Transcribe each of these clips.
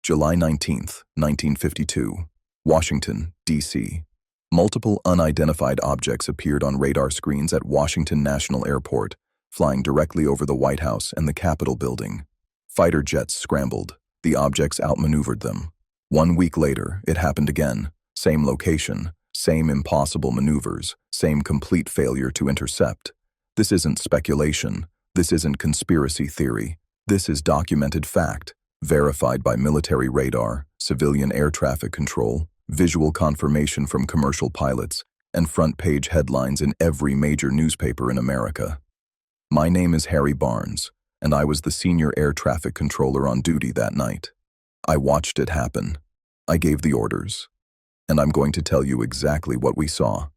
July 19, 1952, Washington, D.C. Multiple unidentified objects appeared on radar screens at Washington National Airport, flying directly over the White House and the Capitol building. Fighter jets scrambled. The objects outmaneuvered them. 1 week later, it happened again. Same location, same impossible maneuvers, same complete failure to intercept. This isn't speculation. This isn't conspiracy theory. This is documented fact, verified by military radar, civilian air traffic control, visual confirmation from commercial pilots, and front-page headlines in every major newspaper in America. My name is Harry Barnes, and I was the senior air traffic controller on duty that night. I watched it happen. I gave the orders. And I'm going to tell you exactly what we saw.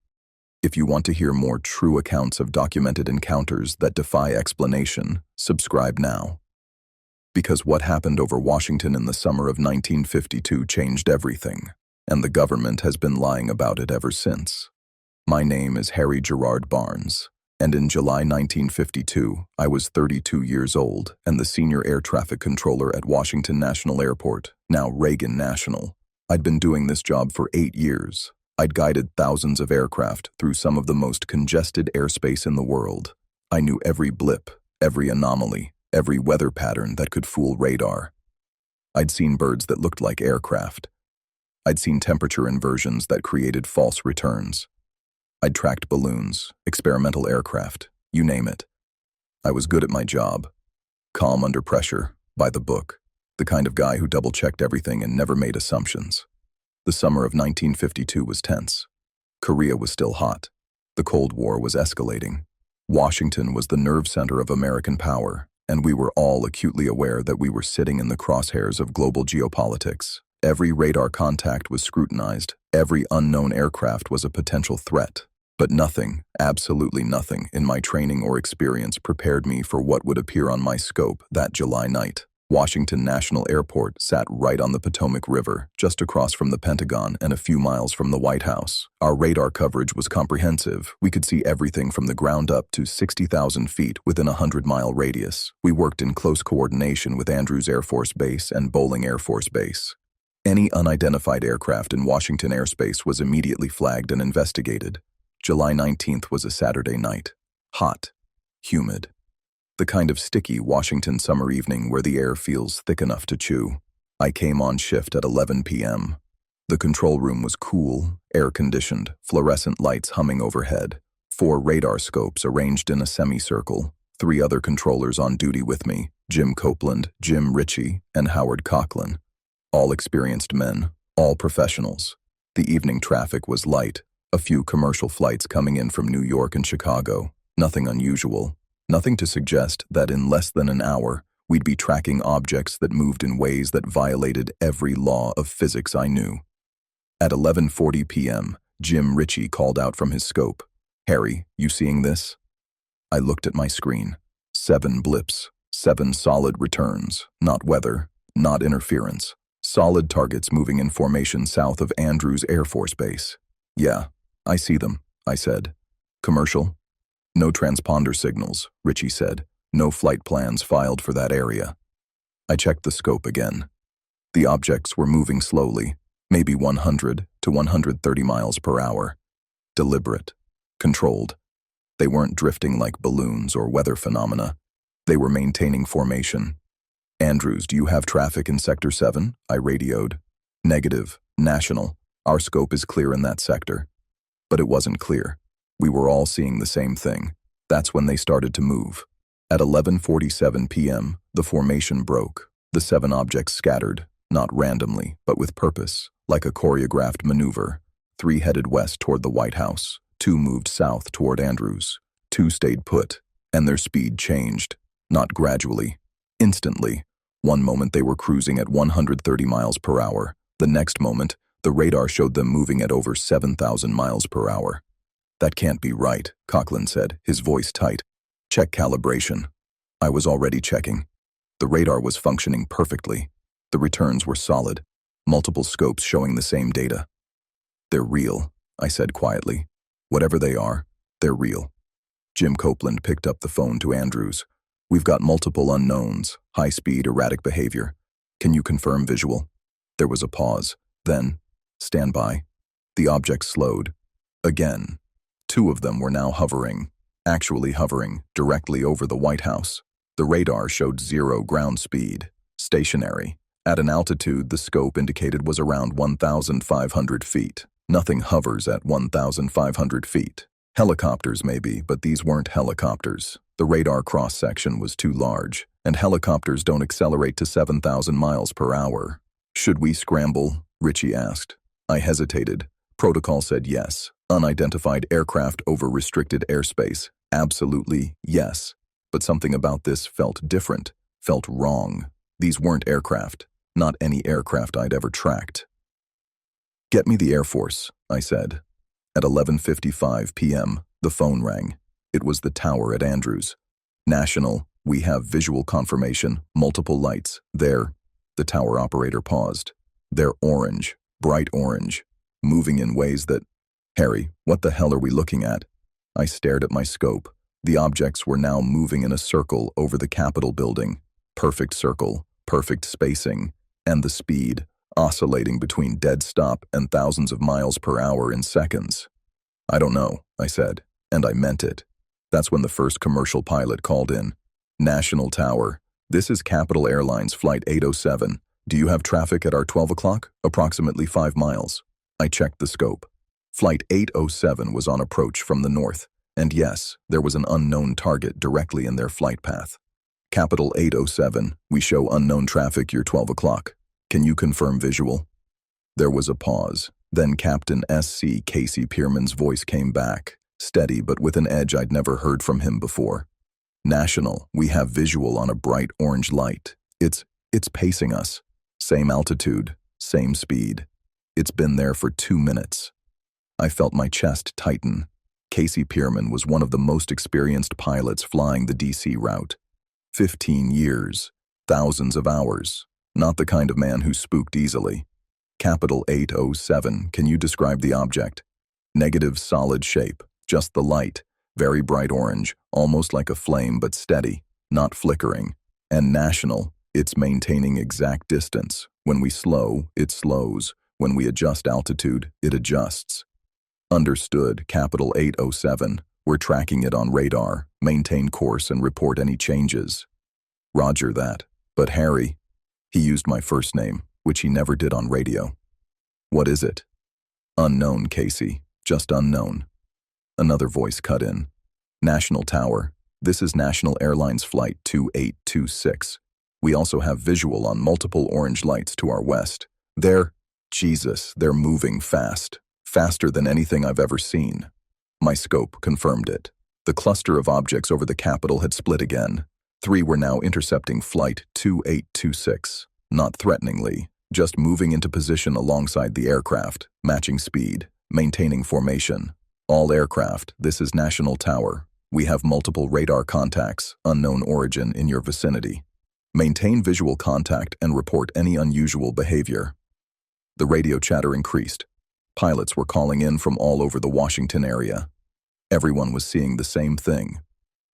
If you want to hear more true accounts of documented encounters that defy explanation, subscribe now. Because what happened over Washington in the summer of 1952 changed everything, and the government has been lying about it ever since. My name is Harry Gerard Barnes, and in July 1952, I was 32 years old and the senior air traffic controller at Washington National Airport, now Reagan National. I'd been doing this job for 8 years. I'd guided thousands of aircraft through some of the most congested airspace in the world. I knew every blip, every anomaly, every weather pattern that could fool radar. I'd seen birds that looked like aircraft. I'd seen temperature inversions that created false returns. I'd tracked balloons, experimental aircraft, you name it. I was good at my job. Calm under pressure, by the book. The kind of guy who double-checked everything and never made assumptions. The summer of 1952 was tense. Korea was still hot. The Cold War was escalating. Washington was the nerve center of American power, and we were all acutely aware that we were sitting in the crosshairs of global geopolitics. Every radar contact was scrutinized. Every unknown aircraft was a potential threat. But nothing, absolutely nothing, in my training or experience prepared me for what would appear on my scope that July night. Washington National Airport sat right on the Potomac River, just across from the Pentagon and a few miles from the White House. Our radar coverage was comprehensive. We could see everything from the ground up to 60,000 feet within a 100-mile radius. We worked in close coordination with Andrews Air Force Base and Bolling Air Force Base. Any unidentified aircraft in Washington airspace was immediately flagged and investigated. July 19th was a Saturday night. Hot. Humid. The kind of sticky Washington summer evening where the air feels thick enough to chew. I came on shift at 11 p.m. The control room was cool, air-conditioned, fluorescent lights humming overhead. 4 radar scopes arranged in a semicircle. 3 other controllers on duty with me, Jim Copeland, Jim Ritchie, and Howard Coughlin. All experienced men, all professionals. The evening traffic was light, a few commercial flights coming in from New York and Chicago. Nothing unusual. Nothing to suggest that in less than an hour, we'd be tracking objects that moved in ways that violated every law of physics I knew. At 11:40 p.m., Jim Ritchie called out from his scope, "Harry, you seeing this?" I looked at my screen. 7 blips, 7 solid returns, not weather, not interference. Solid targets moving in formation south of Andrews Air Force Base. "Yeah, I see them," I said. "Commercial?" "No transponder signals," Ritchie said. "No flight plans filed for that area." I checked the scope again. The objects were moving slowly, maybe 100 to 130 miles per hour. Deliberate. Controlled. They weren't drifting like balloons or weather phenomena. They were maintaining formation. "Andrews, do you have traffic in Sector 7? I radioed. "Negative. National. Our scope is clear in that sector." But it wasn't clear. We were all seeing the same thing. That's when they started to move. At 11:47 p.m., the formation broke. The 7 objects scattered, not randomly, but with purpose, like a choreographed maneuver. 3 headed west toward the White House. 2 moved south toward Andrews. 2 stayed put, and their speed changed. Not gradually. Instantly. One moment they were cruising at 130 miles per hour. The next moment, the radar showed them moving at over 7,000 miles per hour. "That can't be right," Coughlin said, his voice tight. "Check calibration." I was already checking. The radar was functioning perfectly. The returns were solid, multiple scopes showing the same data. "They're real," I said quietly. "Whatever they are, they're real." Jim Copeland picked up the phone to Andrews. "We've got multiple unknowns, high speed, erratic behavior. Can you confirm visual?" There was a pause. Then, stand by. The object slowed. Again. Two of them were now hovering, actually hovering, directly over the White House. The radar showed 0 ground speed, stationary. At an altitude the scope indicated was around 1,500 feet. Nothing hovers at 1,500 feet. Helicopters maybe, but these weren't helicopters. The radar cross-section was too large, and helicopters don't accelerate to 7,000 miles per hour. Should we scramble? Richie asked. I hesitated. Protocol said yes. Unidentified aircraft over restricted airspace. Absolutely yes. But something about this felt different, felt wrong. These weren't aircraft. Not any aircraft I'd ever tracked. Get me the Air Force, I said. At 11:55 p.m., the phone rang. It was the tower at Andrews. National, we have visual confirmation, multiple lights. They're, the tower operator paused. They're orange, bright orange, moving in ways that, Harry, what the hell are we looking at? I stared at my scope. The objects were now moving in a circle over the Capitol building. Perfect circle, perfect spacing, and the speed, oscillating between dead stop and thousands of miles per hour in seconds. I don't know, I said, and I meant it. That's when the first commercial pilot called in. National Tower, this is Capital Airlines Flight 807. Do you have traffic at our 12 o'clock? Approximately 5 miles. I checked the scope. Flight 807 was on approach from the north, and yes, there was an unknown target directly in their flight path. Capital 807, we show unknown traffic your 12 o'clock. Can you confirm visual? There was a pause. Then Captain S.C. Casey Pierman's voice came back, steady but with an edge I'd never heard from him before. National, we have visual on a bright orange light. It's pacing us. Same altitude, same speed. It's been there for 2 minutes. I felt my chest tighten. Casey Pierman was one of the most experienced pilots flying the DC route. 15 years, thousands of hours. Not the kind of man who spooked easily. Capital 807, can you describe the object? Negative solid shape, just the light, very bright orange, almost like a flame but steady, not flickering. And national, it's maintaining exact distance. When we slow, it slows. When we adjust altitude, it adjusts. Understood, Capital 807. We're tracking it on radar. Maintain course and report any changes. Roger that. But Harry, he used my first name, which he never did on radio. What is it? Unknown, Casey. Just unknown. Another voice cut in. National Tower. This is National Airlines Flight 2826. We also have visual on multiple orange lights to our west. They're moving fast. Faster than anything I've ever seen. My scope confirmed it. The cluster of objects over the Capitol had split again. 3 were now intercepting Flight 2826. Not threateningly, just moving into position alongside the aircraft, matching speed, maintaining formation. All aircraft, this is National Tower. We have multiple radar contacts, unknown origin in your vicinity. Maintain visual contact and report any unusual behavior. The radio chatter increased. Pilots were calling in from all over the Washington area. Everyone was seeing the same thing.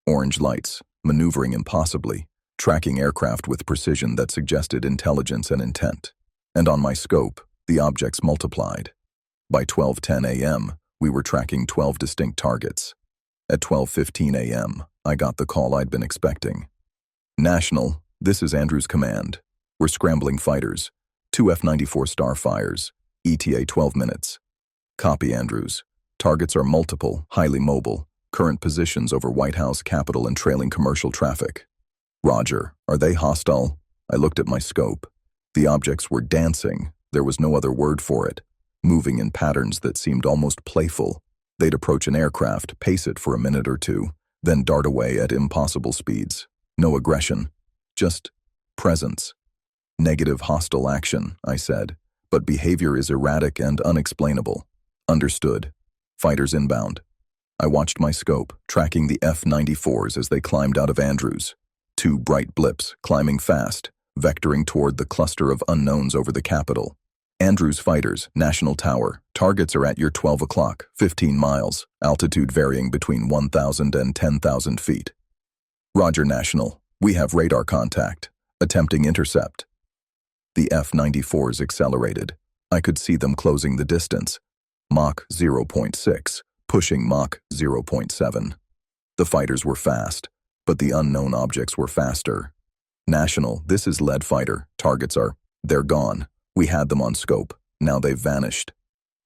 Orange lights, maneuvering impossibly, tracking aircraft with precision that suggested intelligence and intent. And on my scope, the objects multiplied. By 12:10 a.m., we were tracking 12 distinct targets. At 12:15 a.m., I got the call I'd been expecting. National, this is Andrews Command. We're scrambling fighters. 2 F-94 Starfires. ETA 12 minutes. Copy, Andrews. Targets are multiple, highly mobile. Current positions over White House, Capitol, and trailing commercial traffic. Roger. Are they hostile? I looked at my scope. The objects were dancing. There was no other word for it. Moving in patterns that seemed almost playful. They'd approach an aircraft, pace it for a minute or two, then dart away at impossible speeds. No aggression. Just presence. Negative hostile action, I said. But behavior is erratic and unexplainable. Understood. Fighters inbound. I watched my scope, tracking the F-94s as they climbed out of Andrews. 2 bright blips, climbing fast, vectoring toward the cluster of unknowns over the Capitol. Andrews fighters, National Tower. Targets are at your 12 o'clock, 15 miles, altitude varying between 1,000 and 10,000 feet. Roger, National. We have radar contact. Attempting intercept. The F-94s accelerated. I could see them closing the distance. Mach 0.6, pushing Mach 0.7. The fighters were fast, but the unknown objects were faster. National, this is lead fighter. Targets they're gone. We had them on scope. Now they've vanished.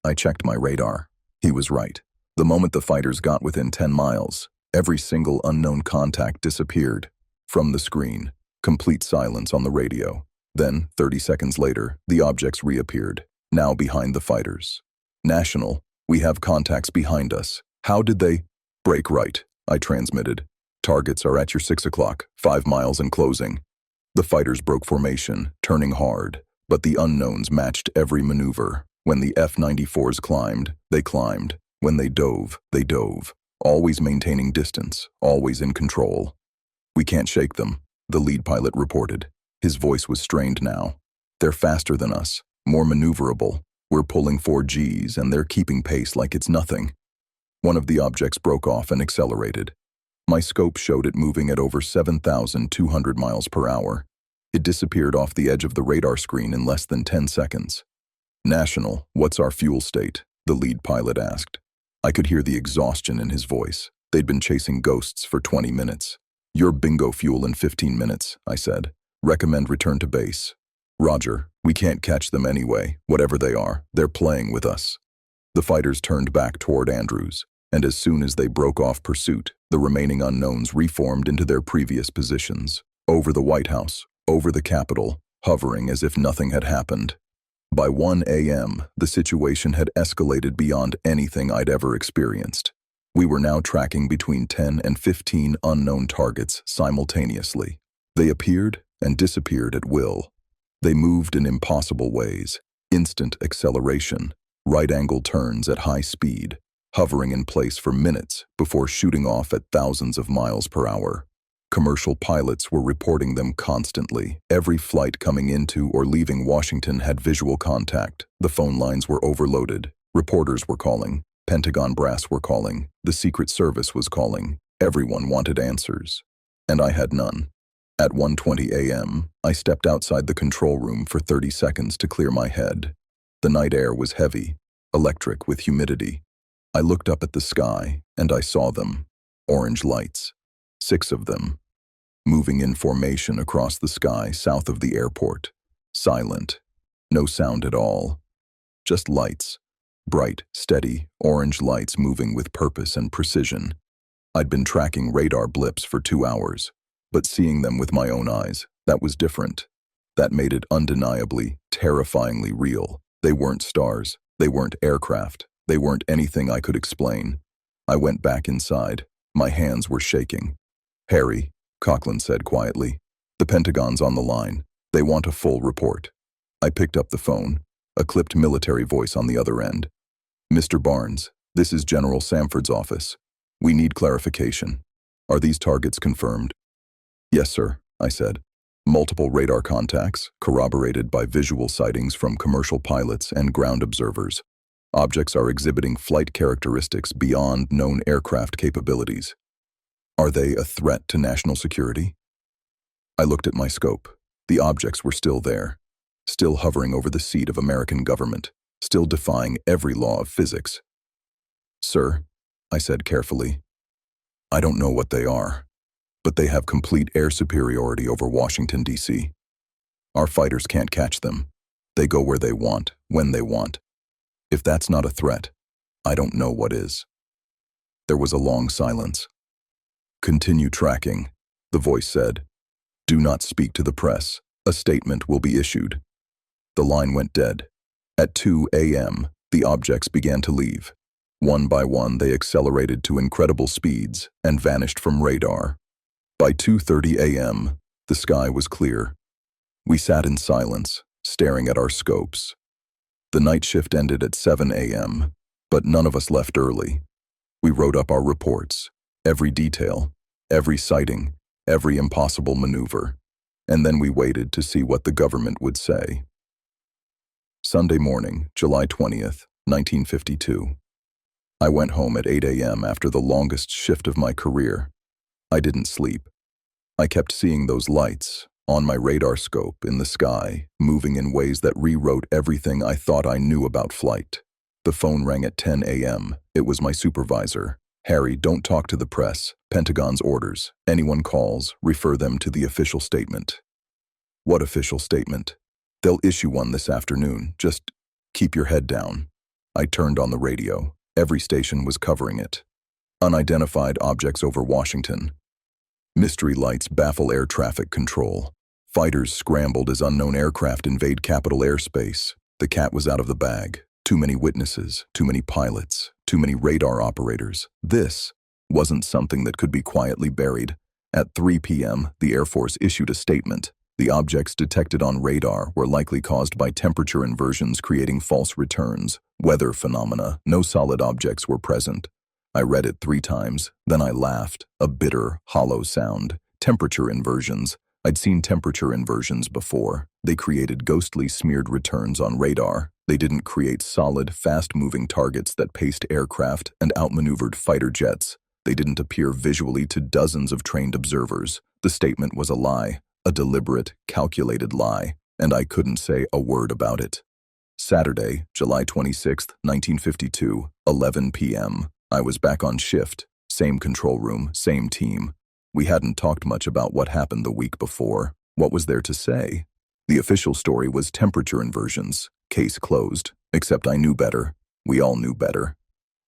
I checked my radar. He was right. The moment the fighters got within 10 miles, every single unknown contact disappeared. From the screen, complete silence on the radio. Then, 30 seconds later, the objects reappeared, now behind the fighters. National, we have contacts behind us. How did they? Break right, I transmitted. Targets are at your 6 o'clock, 5 miles and closing. The fighters broke formation, turning hard, but the unknowns matched every maneuver. When the F-94s climbed, they climbed. When they dove, always maintaining distance, always in control. We can't shake them, the lead pilot reported. His voice was strained now. They're faster than us, more maneuverable. We're pulling 4Gs and they're keeping pace like it's nothing. One of the objects broke off and accelerated. My scope showed it moving at over 7,200 miles per hour. It disappeared off the edge of the radar screen in less than 10 seconds. National, what's our fuel state? The lead pilot asked. I could hear the exhaustion in his voice. They'd been chasing ghosts for 20 minutes. Your bingo fuel in 15 minutes, I said. Recommend return to base. Roger, we can't catch them anyway. Whatever they are, they're playing with us. The fighters turned back toward Andrews, and as soon as they broke off pursuit, the remaining unknowns reformed into their previous positions, over the White House, over the Capitol, hovering as if nothing had happened. By 1 a.m., the situation had escalated beyond anything I'd ever experienced. We were now tracking between 10 and 15 unknown targets simultaneously. They appeared and disappeared at will. They moved in impossible ways, instant acceleration, right-angle turns at high speed, hovering in place for minutes before shooting off at thousands of miles per hour. Commercial pilots were reporting them constantly. Every flight coming into or leaving Washington had visual contact. The phone lines were overloaded. Reporters were calling. Pentagon brass were calling. The Secret Service was calling. Everyone wanted answers. And I had none. At 1:20 a.m., I stepped outside the control room for 30 seconds to clear my head. The night air was heavy, electric with humidity. I looked up at the sky, and I saw them. Orange lights. 6 of them. Moving in formation across the sky south of the airport. Silent. No sound at all. Just lights. Bright, steady, orange lights moving with purpose and precision. I'd been tracking radar blips for 2 hours. But seeing them with my own eyes, that was different. That made it undeniably, terrifyingly real. They weren't stars. They weren't aircraft. They weren't anything I could explain. I went back inside. My hands were shaking. Harry, Coughlin said quietly, the Pentagon's on the line. They want a full report. I picked up the phone, a clipped military voice on the other end. Mr. Barnes, this is General Samford's office. We need clarification. Are these targets confirmed? Yes, sir, I said. Multiple radar contacts, corroborated by visual sightings from commercial pilots and ground observers. Objects are exhibiting flight characteristics beyond known aircraft capabilities. Are they a threat to national security? I looked at my scope. The objects were still there, still hovering over the seat of American government, still defying every law of physics. Sir, I said carefully, I don't know what they are, but they have complete air superiority over Washington, D.C. Our fighters can't catch them. They go where they want, when they want. If that's not a threat, I don't know what is. There was a long silence. Continue tracking, the voice said. Do not speak to the press. A statement will be issued. The line went dead. At 2 a.m., the objects began to leave. One by one, they accelerated to incredible speeds and vanished from radar. By 2:30 a.m., the sky was clear. We sat in silence, staring at our scopes. The night shift ended at 7 a.m., but none of us left early. We wrote up our reports, every detail, every sighting, every impossible maneuver, and then we waited to see what the government would say. Sunday morning, July 20th, 1952. I went home at 8 a.m. after the longest shift of my career. I didn't sleep. I kept seeing those lights, on my radar scope in the sky, moving in ways that rewrote everything I thought I knew about flight. The phone rang at 10 a.m. It was my supervisor. "Harry, don't talk to the press. Pentagon's orders. Anyone calls, refer them to the official statement." "What official statement?" "They'll issue one this afternoon. Just keep your head down." I turned on the radio. Every station was covering it. Unidentified objects over Washington. Mystery lights baffle air traffic control. Fighters scrambled as unknown aircraft invade capital airspace. The cat was out of the bag. Too many witnesses, too many pilots, too many radar operators. This wasn't something that could be quietly buried. At 3 p.m., the Air Force issued a statement. The objects detected on radar were likely caused by temperature inversions creating false returns, weather phenomena. No solid objects were present. I read it 3 times, then I laughed, a bitter, hollow sound. Temperature inversions. I'd seen temperature inversions before. They created ghostly smeared returns on radar. They didn't create solid, fast-moving targets that paced aircraft and outmaneuvered fighter jets. They didn't appear visually to dozens of trained observers. The statement was a lie, a deliberate, calculated lie, and I couldn't say a word about it. Saturday, July 26, 1952, 11 p.m. I was back on shift, same control room, same team. We hadn't talked much about what happened the week before. What was there to say? The official story was temperature inversions, case closed, except I knew better. We all knew better.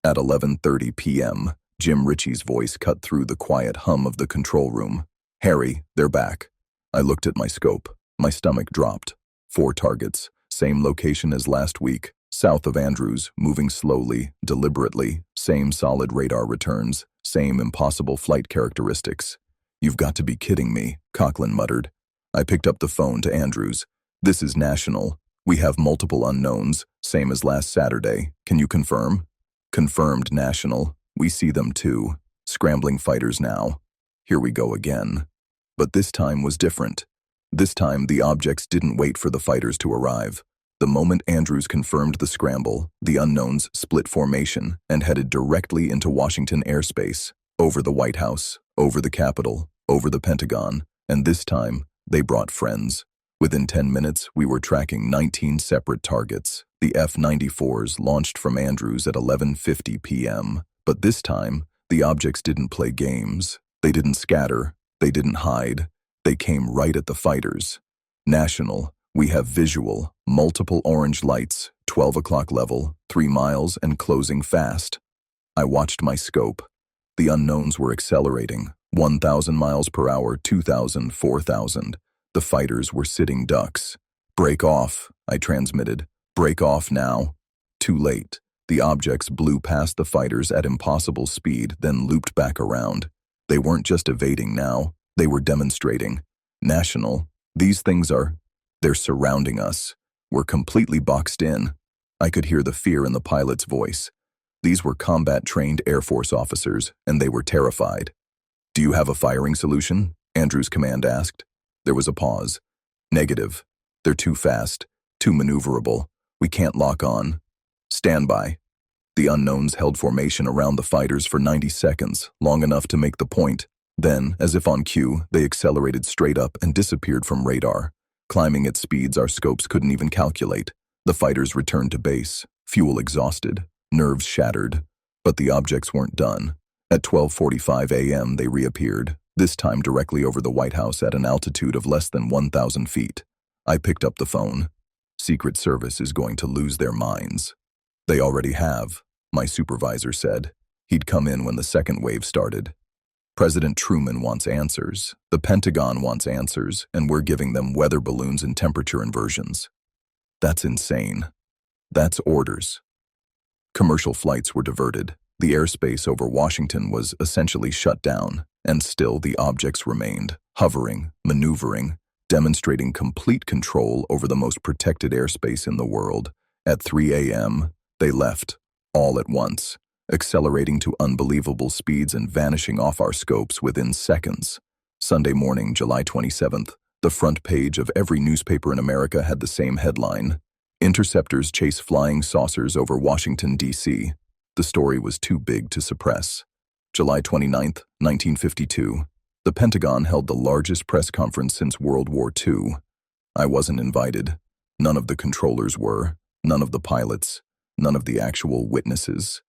At 11:30 p.m., Jim Ritchie's voice cut through the quiet hum of the control room. "Harry, they're back." I looked at my scope. My stomach dropped. 4 targets, same location as last week, south of Andrews, moving slowly, deliberately, same solid radar returns, same impossible flight characteristics. "You've got to be kidding me," Coughlin muttered. I picked up the phone to Andrews. "This is national. We have multiple unknowns, same as last Saturday. Can you confirm?" "Confirmed, national. We see them too. Scrambling fighters now." Here we go again. But this time was different. This time the objects didn't wait for the fighters to arrive. The moment Andrews confirmed the scramble, the unknowns split formation and headed directly into Washington airspace, over the White House, over the Capitol, over the Pentagon, and this time, they brought friends. Within 10 minutes, we were tracking 19 separate targets. The F-94s launched from Andrews at 11:50 p.m. But this time, the objects didn't play games. They didn't scatter. They didn't hide. They came right at the fighters. National. We have visual, multiple orange lights, 12 o'clock level, 3 miles and closing fast. I watched my scope. The unknowns were accelerating, 1,000 miles per hour, 2,000, 4,000. The fighters were sitting ducks. "Break off," I transmitted. "Break off now." Too late. The objects blew past the fighters at impossible speed, then looped back around. They weren't just evading now, they were demonstrating. National. These things they're surrounding us. We're completely boxed in. I could hear the fear in the pilot's voice. These were combat-trained Air Force officers, and they were terrified. "Do you have a firing solution?" Andrews' command asked. There was a pause. "Negative. They're too fast, too maneuverable. We can't lock on." "Stand by." The unknowns held formation around the fighters for 90 seconds, long enough to make the point. Then, as if on cue, they accelerated straight up and disappeared from radar. Climbing at speeds our scopes couldn't even calculate. The fighters returned to base, fuel exhausted, nerves shattered. But the objects weren't done. At 12:45 a.m. they reappeared, this time directly over the White House at an altitude of less than 1,000 feet. I picked up the phone. Secret Service is going to lose their minds. "They already have," my supervisor said. He'd come in when the second wave started. "President Truman wants answers, the Pentagon wants answers, and we're giving them weather balloons and temperature inversions." That's insane. That's orders. Commercial flights were diverted. The airspace over Washington was essentially shut down, and still the objects remained, hovering, maneuvering, demonstrating complete control over the most protected airspace in the world. At 3 a.m., they left, all at once, accelerating to unbelievable speeds and vanishing off our scopes within seconds. Sunday morning, July 27th, the front page of every newspaper in America had the same headline: "Interceptors chase flying saucers over Washington, D.C." The story was too big to suppress. July 29th, 1952. The Pentagon held the largest press conference since World War II. I wasn't invited. None of the controllers were, none of the pilots, none of the actual witnesses.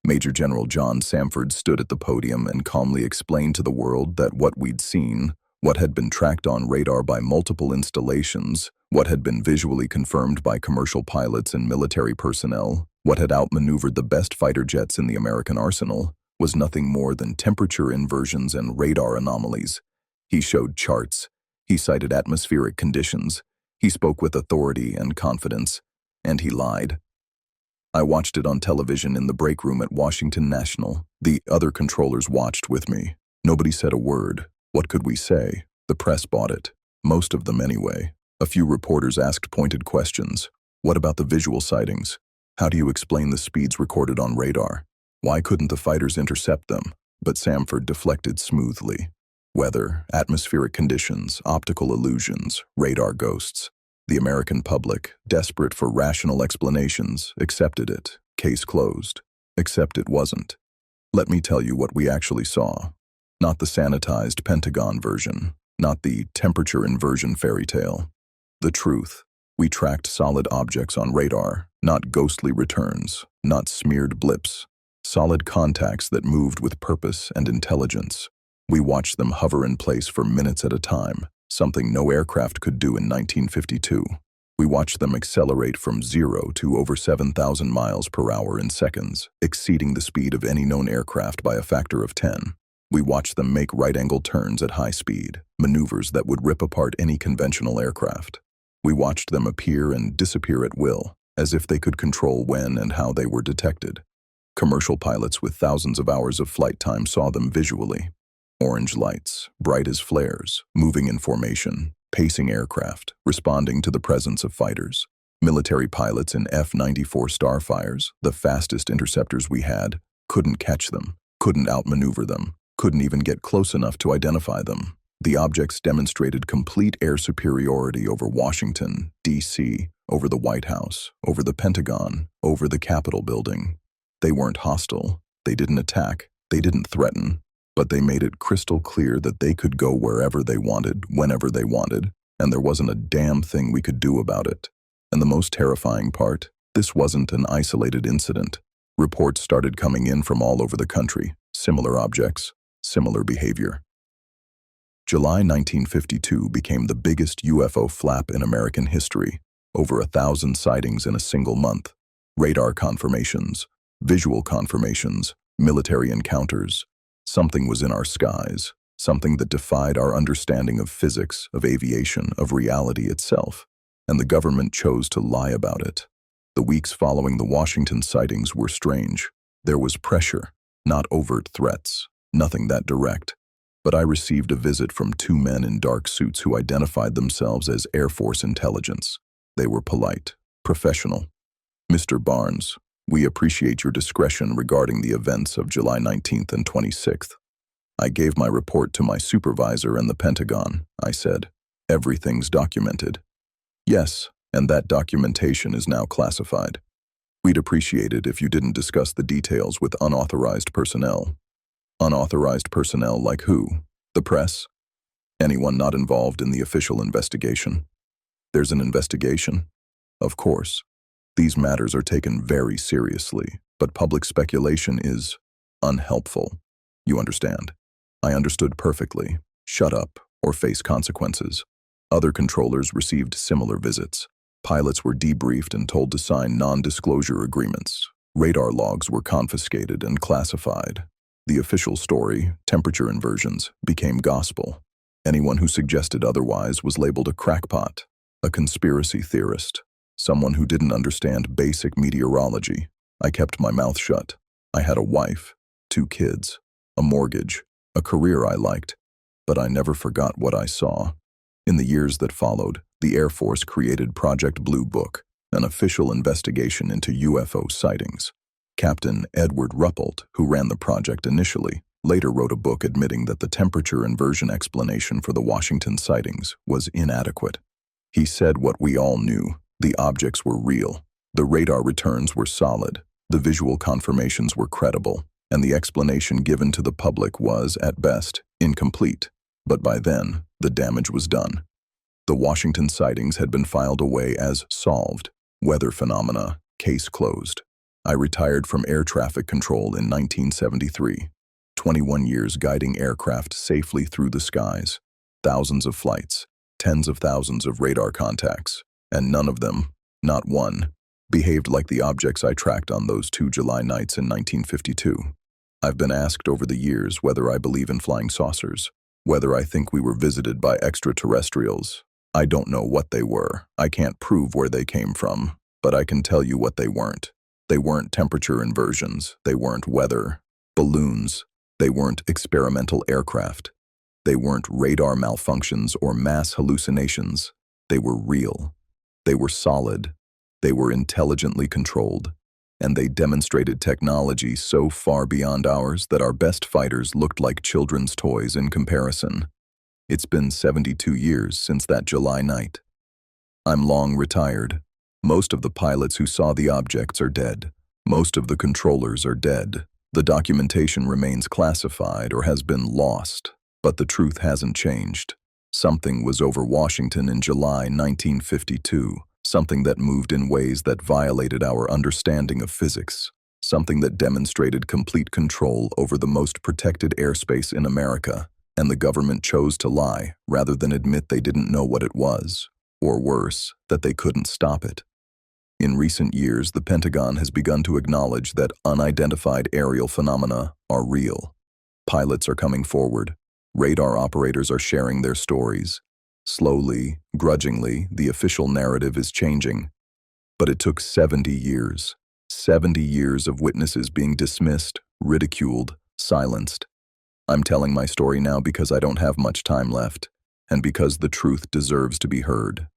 Major General John Samford stood at the podium and calmly explained to the world that what we'd seen, what had been tracked on radar by multiple installations, what had been visually confirmed by commercial pilots and military personnel, what had outmaneuvered the best fighter jets in the American arsenal, was nothing more than temperature inversions and radar anomalies. He showed charts. He cited atmospheric conditions. He spoke with authority and confidence. And he lied. I watched it on television in the break room at Washington National. The other controllers watched with me. Nobody said a word. What could we say? The press bought it. Most of them anyway. A few reporters asked pointed questions. What about the visual sightings? How do you explain the speeds recorded on radar? Why couldn't the fighters intercept them? But Samford deflected smoothly. Weather, atmospheric conditions, optical illusions, radar ghosts. The American public, desperate for rational explanations, accepted it. Case closed. Except it wasn't. Let me tell you what we actually saw. Not the sanitized Pentagon version. Not the temperature inversion fairy tale. The truth. We tracked solid objects on radar, not ghostly returns, not smeared blips. Solid contacts that moved with purpose and intelligence. We watched them hover in place for minutes at a time, something no aircraft could do in 1952. We watched them accelerate from 0 to over 7,000 miles per hour in seconds, exceeding the speed of any known aircraft by a factor of 10. We watched them make right-angle turns at high speed, maneuvers that would rip apart any conventional aircraft. We watched them appear and disappear at will, as if they could control when and how they were detected. Commercial pilots with thousands of hours of flight time saw them visually. Orange lights, bright as flares, moving in formation, pacing aircraft, responding to the presence of fighters. Military pilots in F-94 Starfires, the fastest interceptors we had, couldn't catch them, couldn't outmaneuver them, couldn't even get close enough to identify them. The objects demonstrated complete air superiority over Washington, D.C., over the White House, over the Pentagon, over the Capitol building. They weren't hostile, they didn't attack, they didn't threaten, but they made it crystal clear that they could go wherever they wanted, whenever they wanted, and there wasn't a damn thing we could do about it. And the most terrifying part, this wasn't an isolated incident. Reports started coming in from all over the country, similar objects, similar behavior. July 1952 became the biggest UFO flap in American history, over 1,000 sightings in a single month, radar confirmations, visual confirmations, military encounters. Something was in our skies, something that defied our understanding of physics, of aviation, of reality itself, and the government chose to lie about it. The weeks following the Washington sightings were strange. There was pressure, not overt threats, nothing that direct. But I received a visit from two men in dark suits who identified themselves as Air Force intelligence. They were polite, professional. Mr. Barnes, we appreciate your discretion regarding the events of July 19th and 26th. I gave my report to my supervisor and the Pentagon. I said, everything's documented. Yes, and that documentation is now classified. We'd appreciate it if you didn't discuss the details with unauthorized personnel. Unauthorized personnel like who? The press? Anyone not involved in the official investigation? There's an investigation? Of course. These matters are taken very seriously, but public speculation is unhelpful. You understand? I understood perfectly. Shut up or face consequences. Other controllers received similar visits. Pilots were debriefed and told to sign non-disclosure agreements. Radar logs were confiscated and classified. The official story, temperature inversions, became gospel. Anyone who suggested otherwise was labeled a crackpot, a conspiracy theorist, someone who didn't understand basic meteorology. I kept my mouth shut. I had a wife, 2 kids, a mortgage, a career I liked, but I never forgot what I saw. In the years that followed, the Air Force created Project Blue Book, an official investigation into UFO sightings. Captain Edward Ruppelt, who ran the project initially, later wrote a book admitting that the temperature inversion explanation for the Washington sightings was inadequate. He said what we all knew. The objects were real, the radar returns were solid, the visual confirmations were credible, and the explanation given to the public was, at best, Incomplete, but by then, the damage was done. The Washington sightings had been filed away as solved. Weather phenomena, case closed. I retired from air traffic control in 1973. 21 years guiding aircraft safely through the skies. Thousands of flights, tens of thousands of radar contacts, and none of them, not one, behaved like the objects I tracked on those 2 July nights in 1952. I've been asked over the years whether I believe in flying saucers, whether I think we were visited by extraterrestrials. I don't know what they were. I can't prove where they came from, but I can tell you what they weren't. They weren't temperature inversions. They weren't weather balloons. They weren't experimental aircraft. They weren't radar malfunctions or mass hallucinations. They were real. They were solid. They were intelligently controlled. And they demonstrated technology so far beyond ours that our best fighters looked like children's toys in comparison. It's been 72 years since that July night. I'm long retired. Most of the pilots who saw the objects are dead. Most of the controllers are dead. The documentation remains classified or has been lost, but the truth hasn't changed. Something was over Washington in July 1952, something that moved in ways that violated our understanding of physics, something that demonstrated complete control over the most protected airspace in America, and the government chose to lie rather than admit they didn't know what it was, or worse, that they couldn't stop it. In recent years, the Pentagon has begun to acknowledge that unidentified aerial phenomena are real. Pilots are coming forward. Radar operators are sharing their stories. Slowly, grudgingly, the official narrative is changing. But it took 70 years. 70 years of witnesses being dismissed, ridiculed, silenced. I'm telling my story now because I don't have much time left, and because the truth deserves to be heard.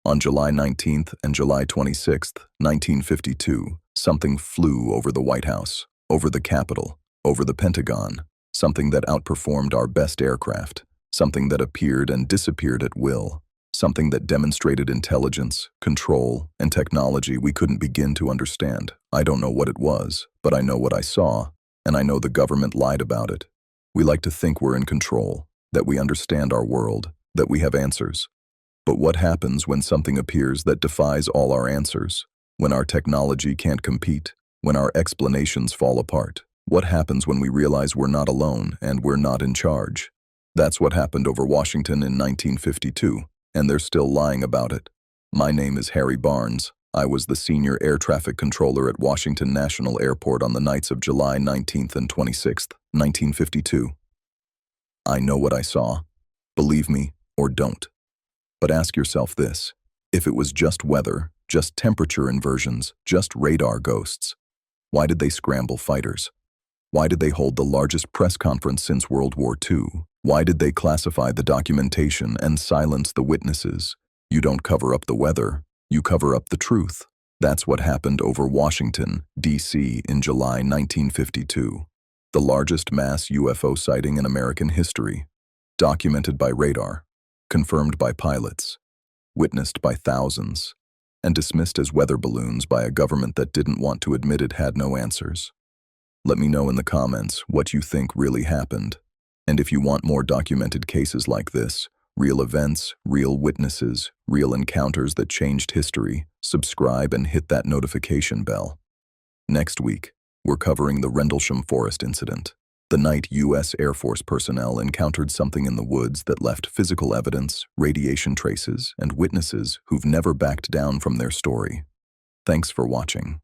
On July 19th and July 26th, 1952, something flew over the White House, over the Capitol, over the Pentagon, something that outperformed our best aircraft, something that appeared and disappeared at will, something that demonstrated intelligence, control, and technology we couldn't begin to understand. I don't know what it was, but I know what I saw, and I know the government lied about it. We like to think we're in control, that we understand our world, that we have answers. But what happens when something appears that defies all our answers? When our technology can't compete? When our explanations fall apart? What happens when we realize we're not alone and we're not in charge? That's what happened over Washington in 1952, and they're still lying about it. My name is Harry Barnes. I was the senior air traffic controller at Washington National Airport on the nights of July 19th and 26th, 1952. I know what I saw. Believe me or don't. But ask yourself this: if it was just weather, just temperature inversions, just radar ghosts, why did they scramble fighters? Why did they hold the largest press conference since World War II? Why did they classify the documentation and silence the witnesses? You don't cover up the weather, you cover up the truth. That's what happened over Washington, D.C. in July 1952. The largest mass UFO sighting in American history, documented by radar, confirmed by pilots, witnessed by thousands, and dismissed as weather balloons by a government that didn't want to admit it had no answers. Let me know in the comments what you think really happened. And if you want more documented cases like this, real events, real witnesses, real encounters that changed history, subscribe and hit that notification bell. Next week, we're covering the Rendlesham Forest incident. The night U.S. Air Force personnel encountered something in the woods that left physical evidence, radiation traces, and witnesses who've never backed down from their story. Thanks for watching.